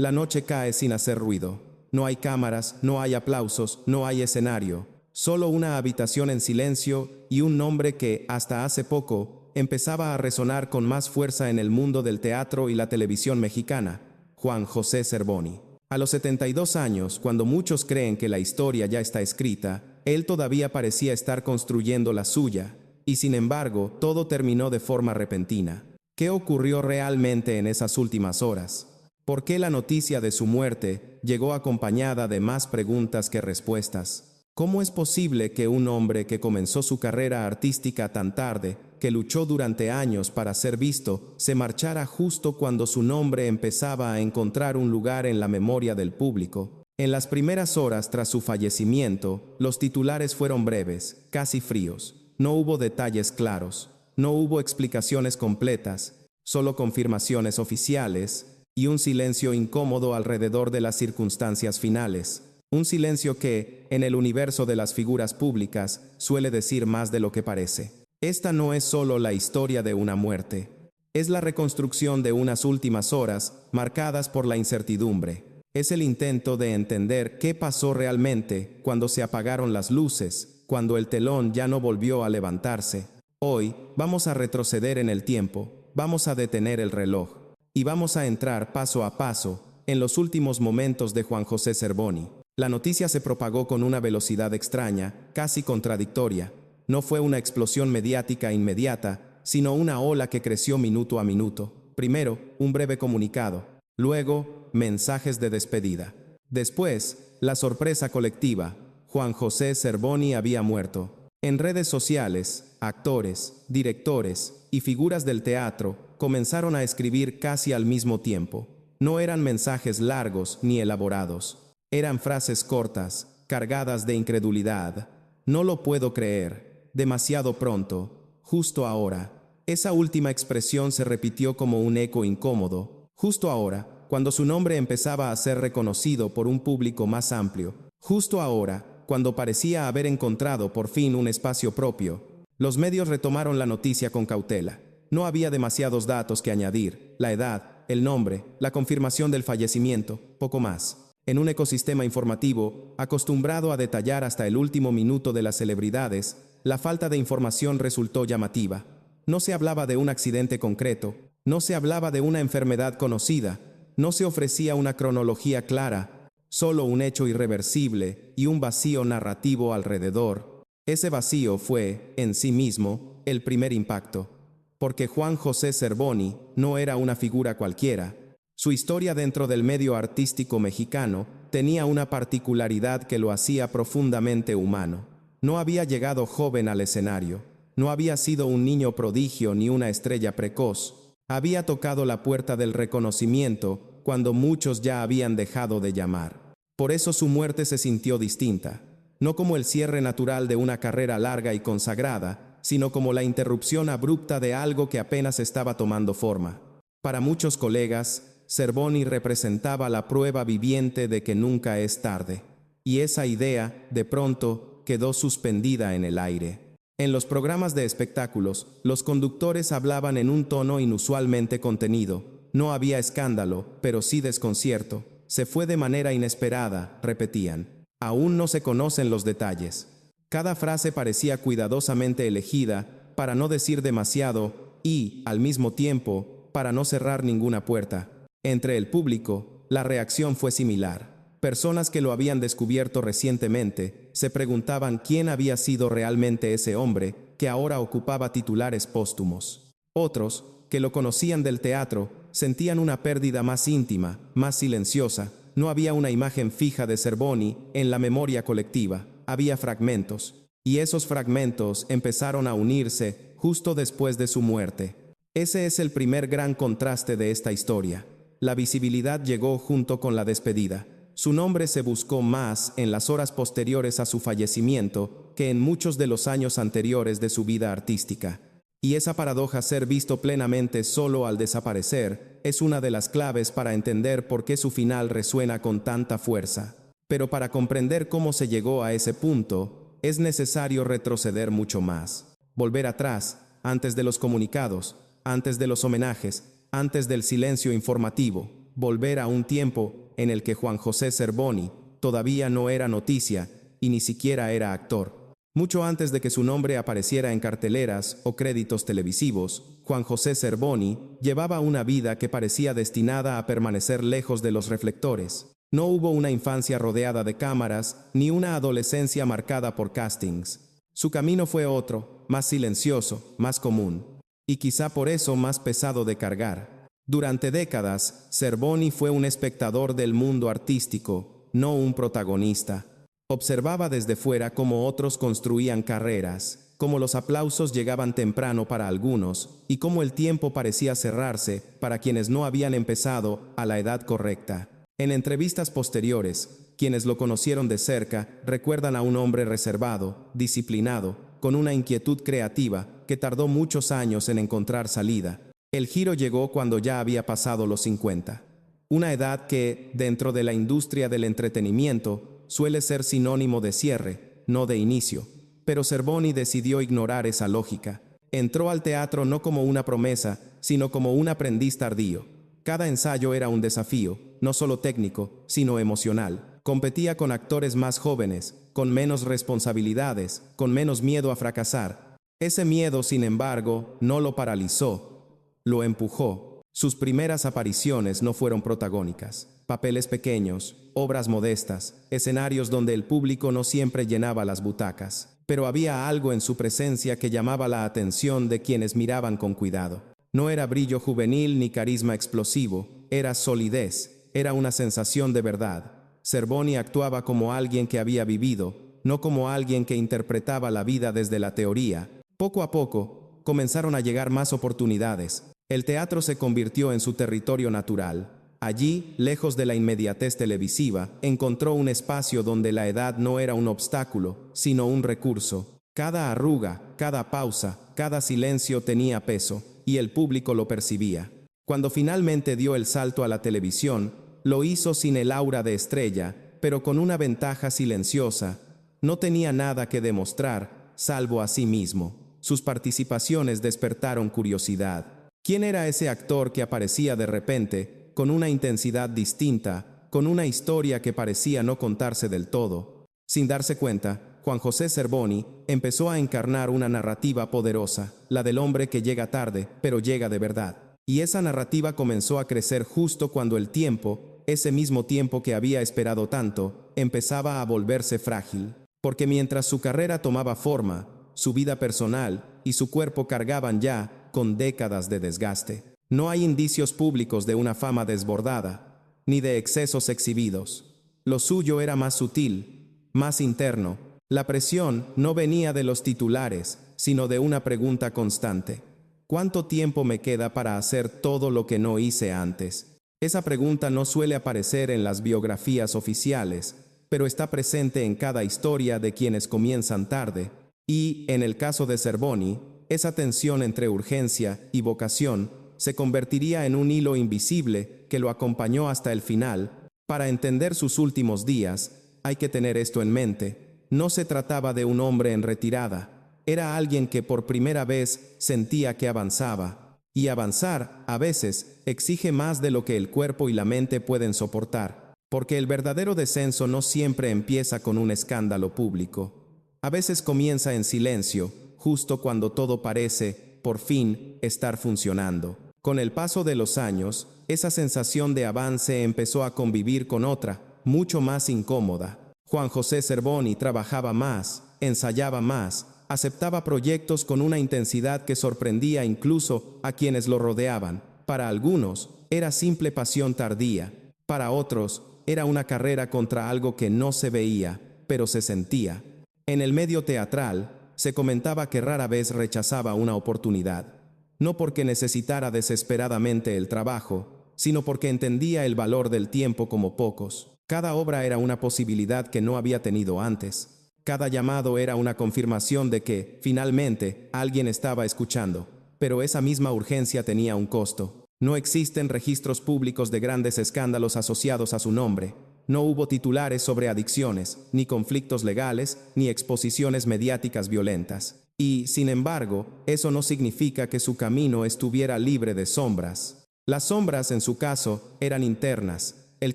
La noche cae sin hacer ruido. No hay cámaras, no hay aplausos, no hay escenario. Solo una habitación en silencio y un nombre que, hasta hace poco, empezaba a resonar con más fuerza en el mundo del teatro y la televisión mexicana: Juan José Cervoni. A los 72 años, cuando muchos creen que la historia ya está escrita, él todavía parecía estar construyendo la suya, y sin embargo, todo terminó de forma repentina. ¿Qué ocurrió realmente en esas últimas horas? ¿Por qué la noticia de su muerte llegó acompañada de más preguntas que respuestas? ¿Cómo es posible que un hombre que comenzó su carrera artística tan tarde, que luchó durante años para ser visto, se marchara justo cuando su nombre empezaba a encontrar un lugar en la memoria del público? En las primeras horas tras su fallecimiento, los titulares fueron breves, casi fríos. No hubo detalles claros, no hubo explicaciones completas, solo confirmaciones oficiales y un silencio incómodo alrededor de las circunstancias finales. Un silencio que, en el universo de las figuras públicas, suele decir más de lo que parece. Esta no es solo la historia de una muerte. Es la reconstrucción de unas últimas horas marcadas por la incertidumbre. Es el intento de entender qué pasó realmente cuando se apagaron las luces, cuando el telón ya no volvió a levantarse. Hoy, vamos a retroceder en el tiempo, vamos a detener el reloj, y vamos a entrar paso a paso en los últimos momentos de Juan José Cervoni. La noticia se propagó con una velocidad extraña, casi contradictoria. No fue una explosión mediática inmediata, sino una ola que creció minuto a minuto. Primero, un breve comunicado. Luego, mensajes de despedida. Después, la sorpresa colectiva: Juan José Cervoni había muerto. En redes sociales, actores, directores y figuras del teatro comenzaron a escribir casi al mismo tiempo. No eran mensajes largos ni elaborados. Eran frases cortas, cargadas de incredulidad. No lo puedo creer. Demasiado pronto. Justo ahora. Esa última expresión se repitió como un eco incómodo. Justo ahora, cuando su nombre empezaba a ser reconocido por un público más amplio. Justo ahora, cuando parecía haber encontrado por fin un espacio propio. Los medios retomaron la noticia con cautela. No había demasiados datos que añadir: la edad, el nombre, la confirmación del fallecimiento, poco más. En un ecosistema informativo, acostumbrado a detallar hasta el último minuto de las celebridades, la falta de información resultó llamativa. No se hablaba de un accidente concreto, no se hablaba de una enfermedad conocida, no se ofrecía una cronología clara, solo un hecho irreversible y un vacío narrativo alrededor. Ese vacío fue, en sí mismo, el primer impacto, porque Juan José Cervoni no era una figura cualquiera. Su historia dentro del medio artístico mexicano tenía una particularidad que lo hacía profundamente humano. No había llegado joven al escenario, no había sido un niño prodigio ni una estrella precoz. Había tocado la puerta del reconocimiento cuando muchos ya habían dejado de llamar. Por eso su muerte se sintió distinta, no como el cierre natural de una carrera larga y consagrada, sino como la interrupción abrupta de algo que apenas estaba tomando forma. Para muchos colegas, Cervoni representaba la prueba viviente de que nunca es tarde, y esa idea, de pronto, quedó suspendida en el aire. En los programas de espectáculos, los conductores hablaban en un tono inusualmente contenido. No había escándalo, pero sí desconcierto. Se fue de manera inesperada, repetían. Aún no se conocen los detalles. Cada frase parecía cuidadosamente elegida para no decir demasiado y, al mismo tiempo, para no cerrar ninguna puerta. Entre el público, la reacción fue similar. Personas que lo habían descubierto recientemente se preguntaban quién había sido realmente ese hombre que ahora ocupaba titulares póstumos. Otros, que lo conocían del teatro, sentían una pérdida más íntima, más silenciosa. No había una imagen fija de Cervoni en la memoria colectiva, había fragmentos, y esos fragmentos empezaron a unirse justo después de su muerte. Ese es el primer gran contraste de esta historia. La visibilidad llegó junto con la despedida. Su nombre se buscó más en las horas posteriores a su fallecimiento que en muchos de los años anteriores de su vida artística. Y esa paradoja, ser visto plenamente solo al desaparecer, es una de las claves para entender por qué su final resuena con tanta fuerza. Pero para comprender cómo se llegó a ese punto, es necesario retroceder mucho más. Volver atrás, antes de los comunicados, antes de los homenajes, antes del silencio informativo. volver a un tiempo en el que Juan José Zerboni todavía no era noticia y ni siquiera era actor. Mucho antes de que su nombre apareciera en carteleras o créditos televisivos, Juan José Zerboni llevaba una vida que parecía destinada a permanecer lejos de los reflectores. No hubo una infancia rodeada de cámaras, ni una adolescencia marcada por castings. Su camino fue otro, más silencioso, más común, y quizá por eso más pesado de cargar. Durante décadas, Zerboni fue un espectador del mundo artístico, no un protagonista. Observaba desde fuera cómo otros construían carreras, cómo los aplausos llegaban temprano para algunos, y cómo el tiempo parecía cerrarse para quienes no habían empezado a la edad correcta. En entrevistas posteriores, quienes lo conocieron de cerca recuerdan a un hombre reservado, disciplinado, con una inquietud creativa que tardó muchos años en encontrar salida. El giro llegó cuando ya había pasado los 50. Una edad que, dentro de la industria del entretenimiento, suele ser sinónimo de cierre, no de inicio. Pero Zerboni decidió ignorar esa lógica. Entró al teatro no como una promesa, sino como un aprendiz tardío. Cada ensayo era un desafío, no solo técnico, sino emocional. Competía con actores más jóvenes, con menos responsabilidades, con menos miedo a fracasar. Ese miedo, sin embargo, no lo paralizó, lo empujó. Sus primeras apariciones no fueron protagónicas. Papeles pequeños, obras modestas, escenarios donde el público no siempre llenaba las butacas. Pero había algo en su presencia que llamaba la atención de quienes miraban con cuidado. No era brillo juvenil ni carisma explosivo, era solidez, era una sensación de verdad. Zerboni actuaba como alguien que había vivido, no como alguien que interpretaba la vida desde la teoría. Poco a poco, comenzaron a llegar más oportunidades. El teatro se convirtió en su territorio natural. Allí, lejos de la inmediatez televisiva, encontró un espacio donde la edad no era un obstáculo, sino un recurso. Cada arruga, cada pausa, cada silencio tenía peso, y el público lo percibía. Cuando finalmente dio el salto a la televisión, lo hizo sin el aura de estrella, pero con una ventaja silenciosa. No tenía nada que demostrar, salvo a sí mismo. Sus participaciones despertaron curiosidad. ¿Quién era ese actor que aparecía de repente, con una intensidad distinta, con una historia que parecía no contarse del todo? Sin darse cuenta, Juan José Zerboni empezó a encarnar una narrativa poderosa, la del hombre que llega tarde, pero llega de verdad. Y esa narrativa comenzó a crecer justo cuando el tiempo, ese mismo tiempo que había esperado tanto, empezaba a volverse frágil. Porque mientras su carrera tomaba forma, su vida personal y su cuerpo cargaban ya con décadas de desgaste. No hay indicios públicos de una fama desbordada, ni de excesos exhibidos. Lo suyo era más sutil, más interno. La presión no venía de los titulares, sino de una pregunta constante. ¿Cuánto tiempo me queda para hacer todo lo que no hice antes? Esa pregunta no suele aparecer en las biografías oficiales, pero está presente en cada historia de quienes comienzan tarde. Y, en el caso de Zerboni, esa tensión entre urgencia y vocación se convertiría en un hilo invisible que lo acompañó hasta el final. Para entender sus últimos días, hay que tener esto en mente. No se trataba de un hombre en retirada. Era alguien que por primera vez sentía que avanzaba. Y avanzar, a veces, exige más de lo que el cuerpo y la mente pueden soportar. Porque el verdadero descenso no siempre empieza con un escándalo público. A veces comienza en silencio, justo cuando todo parece, por fin, estar funcionando. Con el paso de los años, esa sensación de avance empezó a convivir con otra, mucho más incómoda. Juan José Zerboni trabajaba más, ensayaba más, aceptaba proyectos con una intensidad que sorprendía incluso a quienes lo rodeaban. Para algunos, era simple pasión tardía. Para otros, era una carrera contra algo que no se veía, pero se sentía. En el medio teatral, se comentaba que rara vez rechazaba una oportunidad. No porque necesitara desesperadamente el trabajo, sino porque entendía el valor del tiempo como pocos. Cada obra era una posibilidad que no había tenido antes. Cada llamado era una confirmación de que, finalmente, alguien estaba escuchando. Pero esa misma urgencia tenía un costo. No existen registros públicos de grandes escándalos asociados a su nombre. No hubo titulares sobre adicciones, ni conflictos legales, ni exposiciones mediáticas violentas. Y, sin embargo, eso no significa que su camino estuviera libre de sombras. Las sombras, en su caso, eran internas, el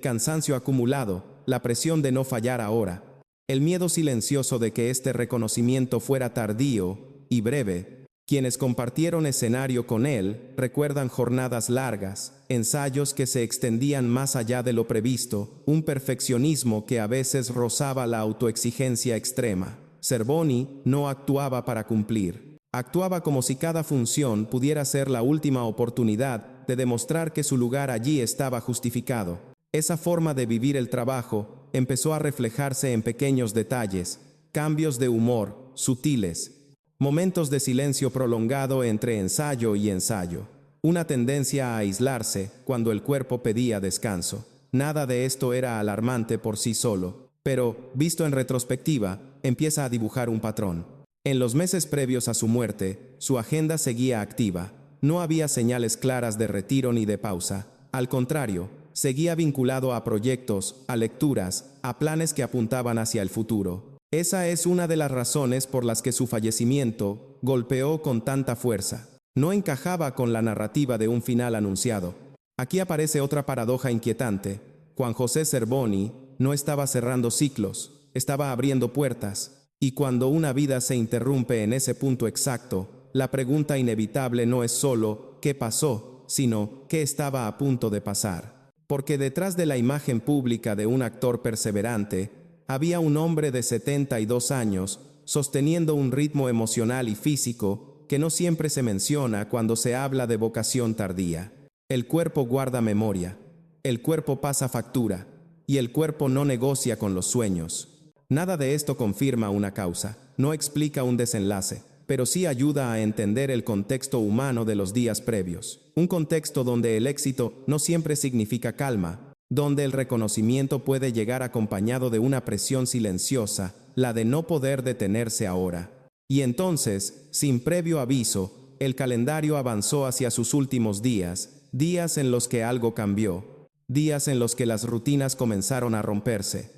cansancio acumulado, la presión de no fallar ahora, el miedo silencioso de que este reconocimiento fuera tardío y breve. Quienes compartieron escenario con él recuerdan jornadas largas, ensayos que se extendían más allá de lo previsto, un perfeccionismo que a veces rozaba la autoexigencia extrema. Cervoni no actuaba para cumplir. Actuaba como si cada función pudiera ser la última oportunidad de demostrar que su lugar allí estaba justificado. Esa forma de vivir el trabajo empezó a reflejarse en pequeños detalles, cambios de humor, sutiles, momentos de silencio prolongado entre ensayo y ensayo, una tendencia a aislarse cuando el cuerpo pedía descanso. Nada de esto era alarmante por sí solo, pero, visto en retrospectiva, empieza a dibujar un patrón. En los meses previos a su muerte, su agenda seguía activa. No había señales claras de retiro ni de pausa. Al contrario, seguía vinculado a proyectos, a lecturas, a planes que apuntaban hacia el futuro. Esa es una de las razones por las que su fallecimiento golpeó con tanta fuerza. No encajaba con la narrativa de un final anunciado. Aquí aparece otra paradoja inquietante. Juan José Cervoni no estaba cerrando ciclos, estaba abriendo puertas. Y cuando una vida se interrumpe en ese punto exacto, la pregunta inevitable no es solo ¿qué pasó?, sino ¿qué estaba a punto de pasar? Porque detrás de la imagen pública de un actor perseverante, había un hombre de 72 años, sosteniendo un ritmo emocional y físico que no siempre se menciona cuando se habla de vocación tardía. El cuerpo guarda memoria, el cuerpo pasa factura, y el cuerpo no negocia con los sueños. Nada de esto confirma una causa, no explica un desenlace, pero sí ayuda a entender el contexto humano de los días previos. Un contexto donde el éxito no siempre significa calma, donde el reconocimiento puede llegar acompañado de una presión silenciosa, la de no poder detenerse ahora. Y entonces, sin previo aviso, el calendario avanzó hacia sus últimos días, días en los que algo cambió, días en los que las rutinas comenzaron a romperse,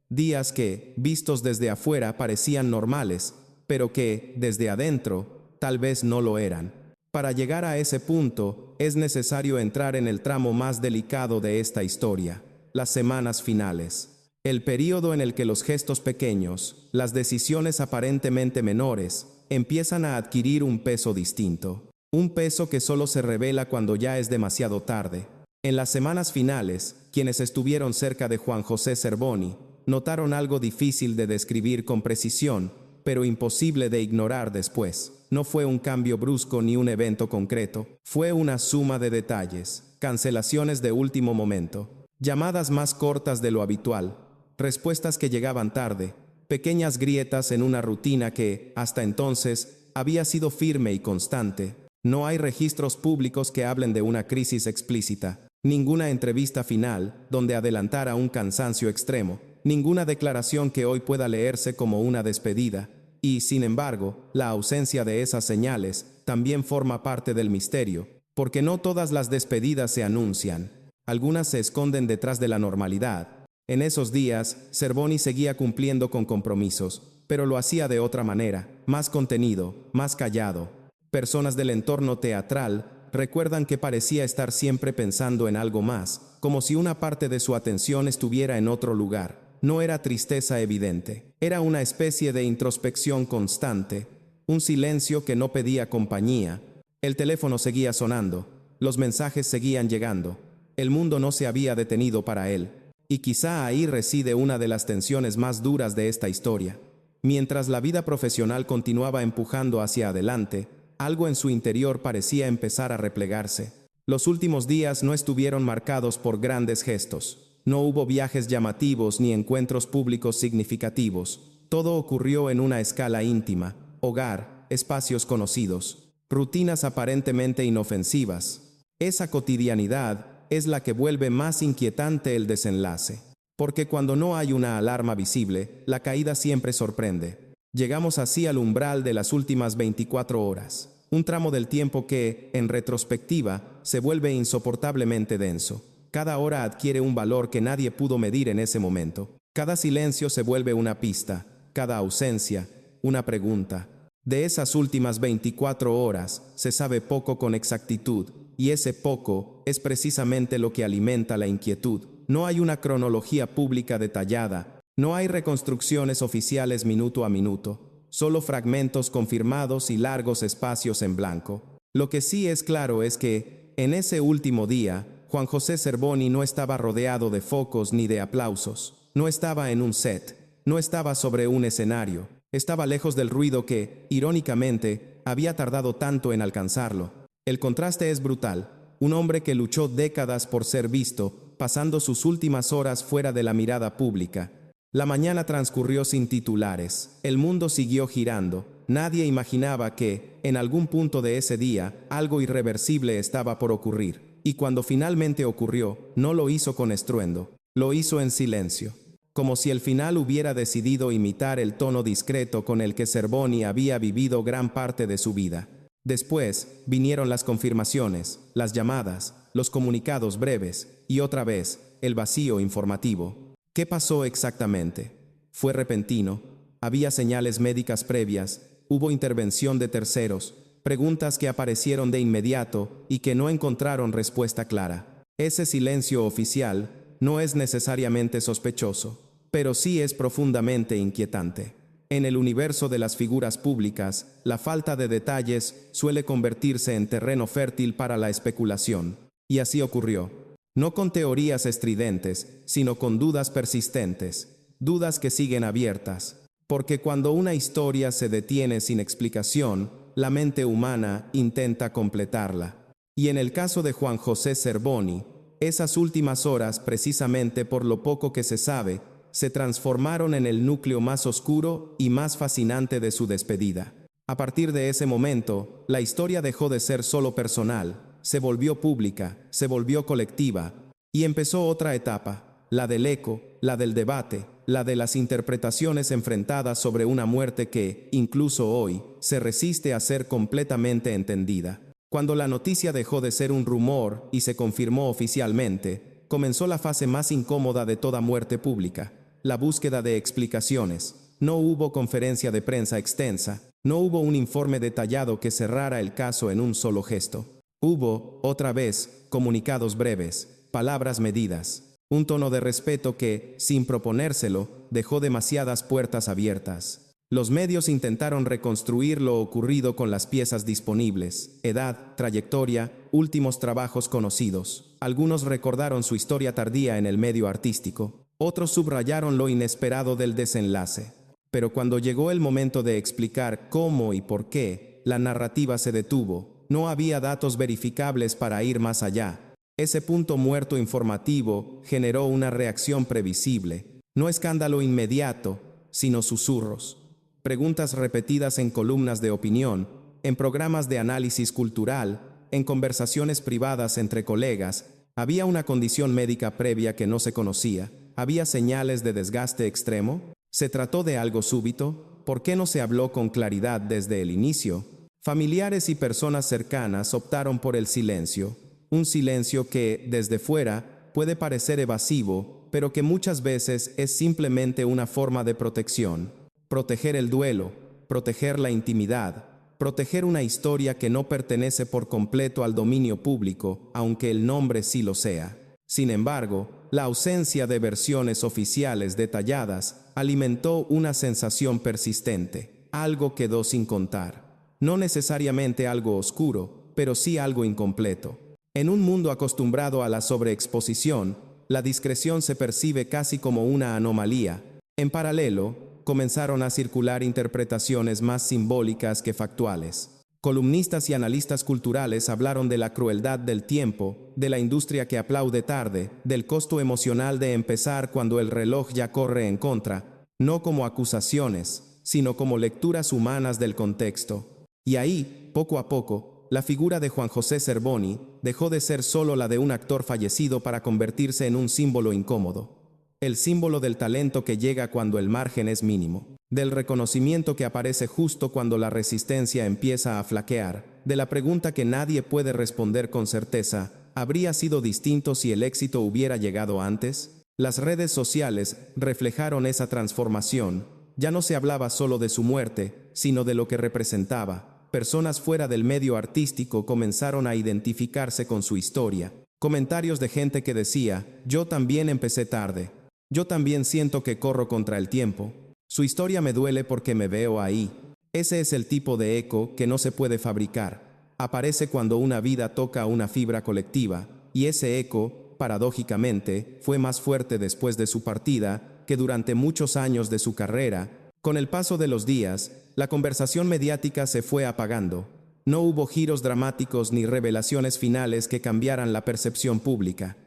días que, vistos desde afuera, parecían normales, pero que, desde adentro, tal vez no lo eran. Para llegar a ese punto, es necesario entrar en el tramo más delicado de esta historia, las semanas finales. El período en el que los gestos pequeños, las decisiones aparentemente menores, empiezan a adquirir un peso distinto. Un peso que solo se revela cuando ya es demasiado tarde. En las semanas finales, quienes estuvieron cerca de Juan José Cervoni, notaron algo difícil de describir con precisión, pero imposible de ignorar después. No fue un cambio brusco ni un evento concreto, fue una suma de detalles, cancelaciones de último momento, llamadas más cortas de lo habitual, respuestas que llegaban tarde, pequeñas grietas en una rutina que, hasta entonces, había sido firme y constante. No hay registros públicos que hablen de una crisis explícita, ninguna entrevista final donde adelantara un cansancio extremo, ninguna declaración que hoy pueda leerse como una despedida. Y, sin embargo, la ausencia de esas señales también forma parte del misterio, porque no todas las despedidas se anuncian. Algunas se esconden detrás de la normalidad. En esos días, Cervoni seguía cumpliendo con compromisos, pero lo hacía de otra manera, más contenido, más callado. Personas del entorno teatral recuerdan que parecía estar siempre pensando en algo más, como si una parte de su atención estuviera en otro lugar. No era tristeza evidente, era una especie de introspección constante, un silencio que no pedía compañía. El teléfono seguía sonando, los mensajes seguían llegando, el mundo no se había detenido para él. Y quizá ahí reside una de las tensiones más duras de esta historia. Mientras la vida profesional continuaba empujando hacia adelante, algo en su interior parecía empezar a replegarse. Los últimos días no estuvieron marcados por grandes gestos. No hubo viajes llamativos ni encuentros públicos significativos. Todo ocurrió en una escala íntima: hogar, espacios conocidos, rutinas aparentemente inofensivas. Esa cotidianidad es la que vuelve más inquietante el desenlace. Porque cuando no hay una alarma visible, la caída siempre sorprende. Llegamos así al umbral de las últimas 24 horas. Un tramo del tiempo que, en retrospectiva, se vuelve insoportablemente denso. Cada hora adquiere un valor que nadie pudo medir en ese momento. Cada silencio se vuelve una pista, cada ausencia, una pregunta. De esas últimas 24 horas se sabe poco con exactitud, y ese poco es precisamente lo que alimenta la inquietud. No hay una cronología pública detallada, no hay reconstrucciones oficiales minuto a minuto, solo fragmentos confirmados y largos espacios en blanco. Lo que sí es claro es que, en ese último día, Juan José Zerboni no estaba rodeado de focos ni de aplausos, no estaba en un set, no estaba sobre un escenario, estaba lejos del ruido que, irónicamente, había tardado tanto en alcanzarlo. El contraste es brutal. Un hombre que luchó décadas por ser visto, pasando sus últimas horas fuera de la mirada pública. La mañana transcurrió sin titulares. El mundo siguió girando. Nadie imaginaba que, en algún punto de ese día, algo irreversible estaba por ocurrir. Y cuando finalmente ocurrió, no lo hizo con estruendo. Lo hizo en silencio. Como si el final hubiera decidido imitar el tono discreto con el que Zerboni había vivido gran parte de su vida. Después, vinieron las confirmaciones, las llamadas, los comunicados breves, y otra vez, el vacío informativo. ¿Qué pasó exactamente? ¿Fue repentino? ¿Había señales médicas previas? ¿Hubo intervención de terceros? Preguntas que aparecieron de inmediato y que no encontraron respuesta clara. Ese silencio oficial no es necesariamente sospechoso, pero sí es profundamente inquietante. En el universo de las figuras públicas, la falta de detalles suele convertirse en terreno fértil para la especulación. Y así ocurrió. No con teorías estridentes, sino con dudas persistentes, dudas que siguen abiertas. Porque cuando una historia se detiene sin explicación, la mente humana intenta completarla. Y en el caso de Juan José Zerboni, esas últimas horas, precisamente por lo poco que se sabe, se transformaron en el núcleo más oscuro y más fascinante de su despedida. A partir de ese momento, la historia dejó de ser solo personal, se volvió pública, se volvió colectiva, y empezó otra etapa, la del eco, la del debate, la de las interpretaciones enfrentadas sobre una muerte que, incluso hoy, se resiste a ser completamente entendida. Cuando la noticia dejó de ser un rumor y se confirmó oficialmente, comenzó la fase más incómoda de toda muerte pública, la búsqueda de explicaciones. No hubo conferencia de prensa extensa, no hubo un informe detallado que cerrara el caso en un solo gesto. Hubo, otra vez, comunicados breves, palabras medidas, un tono de respeto que, sin proponérselo, dejó demasiadas puertas abiertas. Los medios intentaron reconstruir lo ocurrido con las piezas disponibles, edad, trayectoria, últimos trabajos conocidos. Algunos recordaron su historia tardía en el medio artístico, otros subrayaron lo inesperado del desenlace. Pero cuando llegó el momento de explicar cómo y por qué, la narrativa se detuvo. No había datos verificables para ir más allá. Ese punto muerto informativo generó una reacción previsible. No escándalo inmediato, sino susurros. Preguntas repetidas en columnas de opinión, en programas de análisis cultural, en conversaciones privadas entre colegas. Había una condición médica previa que no se conocía. ¿Había señales de desgaste extremo? ¿Se trató de algo súbito? ¿Por qué no se habló con claridad desde el inicio? Familiares y personas cercanas optaron por el silencio. Un silencio que, desde fuera, puede parecer evasivo, pero que muchas veces es simplemente una forma de protección. Proteger el duelo, proteger la intimidad, proteger una historia que no pertenece por completo al dominio público, aunque el nombre sí lo sea. Sin embargo, la ausencia de versiones oficiales detalladas alimentó una sensación persistente. Algo quedó sin contar. No necesariamente algo oscuro, pero sí algo incompleto. En un mundo acostumbrado a la sobreexposición, la discreción se percibe casi como una anomalía. En paralelo, comenzaron a circular interpretaciones más simbólicas que factuales. Columnistas y analistas culturales hablaron de la crueldad del tiempo, de la industria que aplaude tarde, del costo emocional de empezar cuando el reloj ya corre en contra, no como acusaciones, sino como lecturas humanas del contexto. Y ahí, poco a poco, la figura de Juan José Zerboni dejó de ser solo la de un actor fallecido para convertirse en un símbolo incómodo. El símbolo del talento que llega cuando el margen es mínimo, del reconocimiento que aparece justo cuando la resistencia empieza a flaquear, de la pregunta que nadie puede responder con certeza: ¿habría sido distinto si el éxito hubiera llegado antes? Las redes sociales reflejaron esa transformación. Ya no se hablaba solo de su muerte, sino de lo que representaba. Personas fuera del medio artístico comenzaron a identificarse con su historia. Comentarios de gente que decía, yo también empecé tarde. Yo también siento que corro contra el tiempo. Su historia me duele porque me veo ahí. Ese es el tipo de eco que no se puede fabricar. Aparece cuando una vida toca una fibra colectiva, y ese eco, paradójicamente, fue más fuerte después de su partida que durante muchos años de su carrera. Con el paso de los días, la conversación mediática se fue apagando. No hubo giros dramáticos ni revelaciones finales que cambiaran la percepción pública.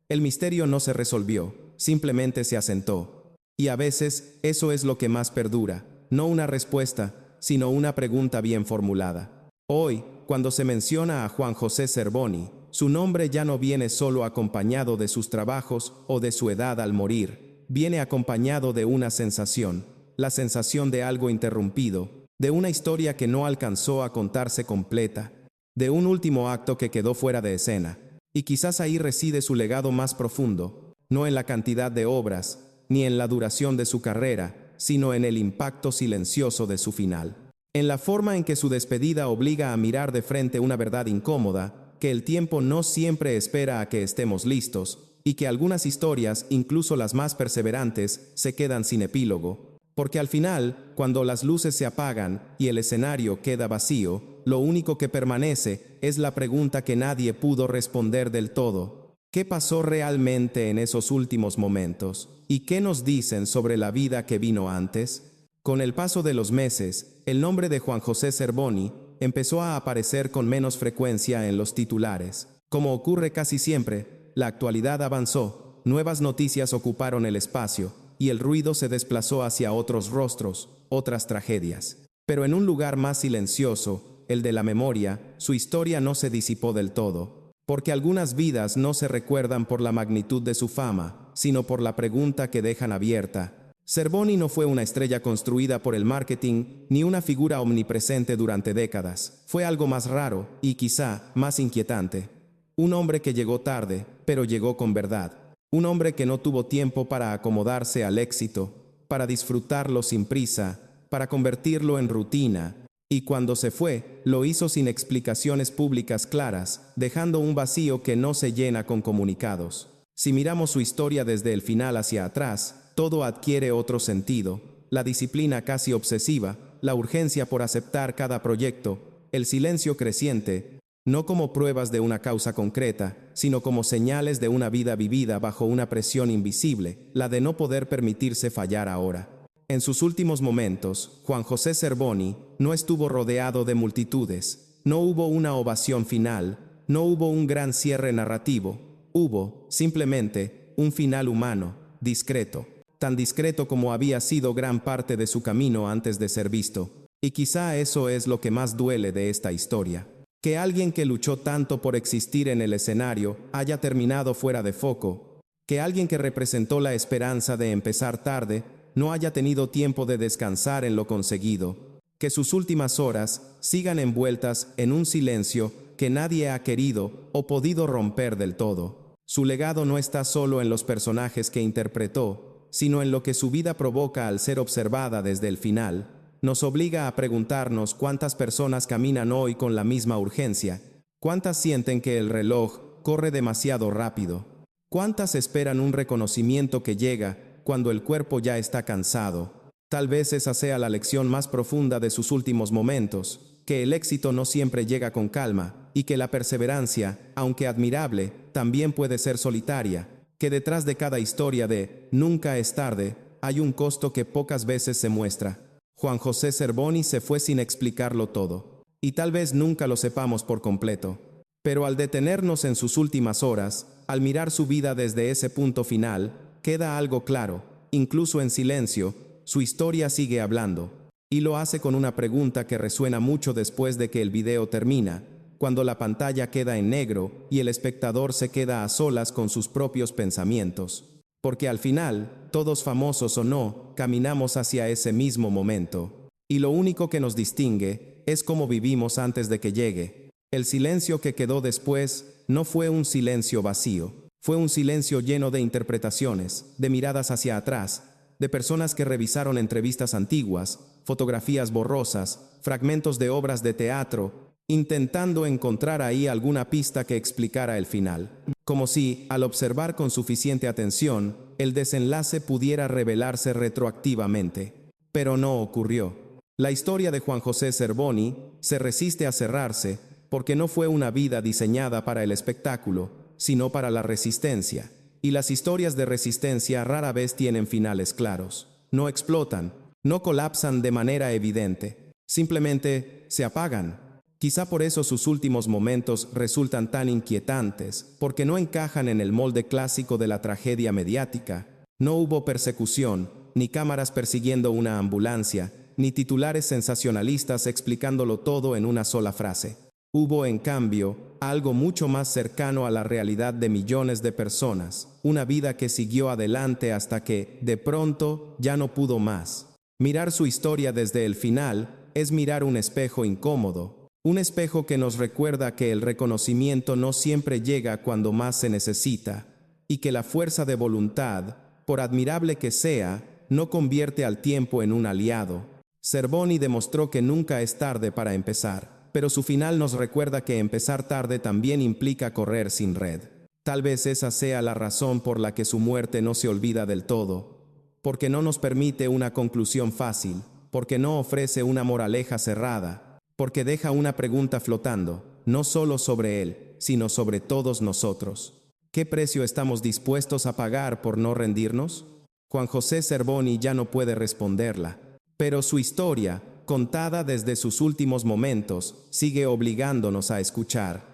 El misterio no se resolvió, simplemente se asentó. Y a veces eso es lo que más perdura, no una respuesta, sino una pregunta bien formulada. Hoy, cuando se menciona a Juan José Zerboni, su nombre ya no viene solo acompañado de sus trabajos o de su edad al morir, viene acompañado de una sensación, la sensación de algo interrumpido, de una historia que no alcanzó a contarse completa, de un último acto que quedó fuera de escena. Y quizás ahí reside su legado más profundo, no en la cantidad de obras, ni en la duración de su carrera, sino en el impacto silencioso de su final. En la forma en que su despedida obliga a mirar de frente una verdad incómoda, que el tiempo no siempre espera a que estemos listos, y que algunas historias, incluso las más perseverantes, se quedan sin epílogo. Porque al final, cuando las luces se apagan y el escenario queda vacío, lo único que permanece es la pregunta que nadie pudo responder del todo. ¿Qué pasó realmente en esos últimos momentos? ¿Y qué nos dicen sobre la vida que vino antes? Con el paso de los meses, el nombre de Juan José Zerboni empezó a aparecer con menos frecuencia en los titulares. Como ocurre casi siempre, la actualidad avanzó, nuevas noticias ocuparon el espacio, y el ruido se desplazó hacia otros rostros, otras tragedias. Pero en un lugar más silencioso, el de la memoria, su historia no se disipó del todo, porque algunas vidas no se recuerdan por la magnitud de su fama, sino por la pregunta que dejan abierta. Zerboni no fue una estrella construida por el marketing, ni una figura omnipresente durante décadas. Fue algo más raro, y quizá más inquietante. Un hombre que llegó tarde, pero llegó con verdad. Un hombre que no tuvo tiempo para acomodarse al éxito, para disfrutarlo sin prisa, para convertirlo en rutina, y cuando se fue, lo hizo sin explicaciones públicas claras, dejando un vacío que no se llena con comunicados. Si miramos su historia desde el final hacia atrás, todo adquiere otro sentido, la disciplina casi obsesiva, la urgencia por aceptar cada proyecto, el silencio creciente, no como pruebas de una causa concreta, sino como señales de una vida vivida bajo una presión invisible, la de no poder permitirse fallar ahora. En sus últimos momentos, Juan José Zerboni no estuvo rodeado de multitudes, no hubo una ovación final, no hubo un gran cierre narrativo, hubo, simplemente, un final humano, discreto, tan discreto como había sido gran parte de su camino antes de ser visto. Y quizá eso es lo que más duele de esta historia. Que alguien que luchó tanto por existir en el escenario haya terminado fuera de foco, que alguien que representó la esperanza de empezar tarde no haya tenido tiempo de descansar en lo conseguido, que sus últimas horas sigan envueltas en un silencio que nadie ha querido o podido romper del todo. Su legado no está solo en los personajes que interpretó, sino en lo que su vida provoca al ser observada desde el final. Nos obliga a preguntarnos cuántas personas caminan hoy con la misma urgencia, cuántas sienten que el reloj corre demasiado rápido, cuántas esperan un reconocimiento que llega cuando el cuerpo ya está cansado. Tal vez esa sea la lección más profunda de sus últimos momentos, que el éxito no siempre llega con calma, y que la perseverancia, aunque admirable, también puede ser solitaria, que detrás de cada historia de «nunca es tarde» hay un costo que pocas veces se muestra. Juan José Zerboni se fue sin explicarlo todo, y tal vez nunca lo sepamos por completo. Pero al detenernos en sus últimas horas, al mirar su vida desde ese punto final, queda algo claro, incluso en silencio, su historia sigue hablando. Y lo hace con una pregunta que resuena mucho después de que el video termina, cuando la pantalla queda en negro y el espectador se queda a solas con sus propios pensamientos. Porque al final, todos famosos o no, caminamos hacia ese mismo momento. Y lo único que nos distingue es cómo vivimos antes de que llegue. El silencio que quedó después no fue un silencio vacío. Fue un silencio lleno de interpretaciones, de miradas hacia atrás, de personas que revisaron entrevistas antiguas, fotografías borrosas, fragmentos de obras de teatro, intentando encontrar ahí alguna pista que explicara el final. Como si, al observar con suficiente atención, el desenlace pudiera revelarse retroactivamente. Pero no ocurrió. La historia de Juan José Cervoni se resiste a cerrarse porque no fue una vida diseñada para el espectáculo, sino para la resistencia. Y las historias de resistencia rara vez tienen finales claros. No explotan, no colapsan de manera evidente. Simplemente se apagan. Quizá por eso sus últimos momentos resultan tan inquietantes, porque no encajan en el molde clásico de la tragedia mediática. No hubo persecución, ni cámaras persiguiendo una ambulancia, ni titulares sensacionalistas explicándolo todo en una sola frase. Hubo, en cambio, algo mucho más cercano a la realidad de millones de personas, una vida que siguió adelante hasta que, de pronto, ya no pudo más. Mirar su historia desde el final es mirar un espejo incómodo, un espejo que nos recuerda que el reconocimiento no siempre llega cuando más se necesita, y que la fuerza de voluntad, por admirable que sea, no convierte al tiempo en un aliado. Cervoni demostró que nunca es tarde para empezar, pero su final nos recuerda que empezar tarde también implica correr sin red. Tal vez esa sea la razón por la que su muerte no se olvida del todo, porque no nos permite una conclusión fácil, porque no ofrece una moraleja cerrada, porque deja una pregunta flotando, no solo sobre él, sino sobre todos nosotros. ¿Qué precio estamos dispuestos a pagar por no rendirnos? Juan José Cervoni ya no puede responderla, pero su historia, contada desde sus últimos momentos, sigue obligándonos a escuchar.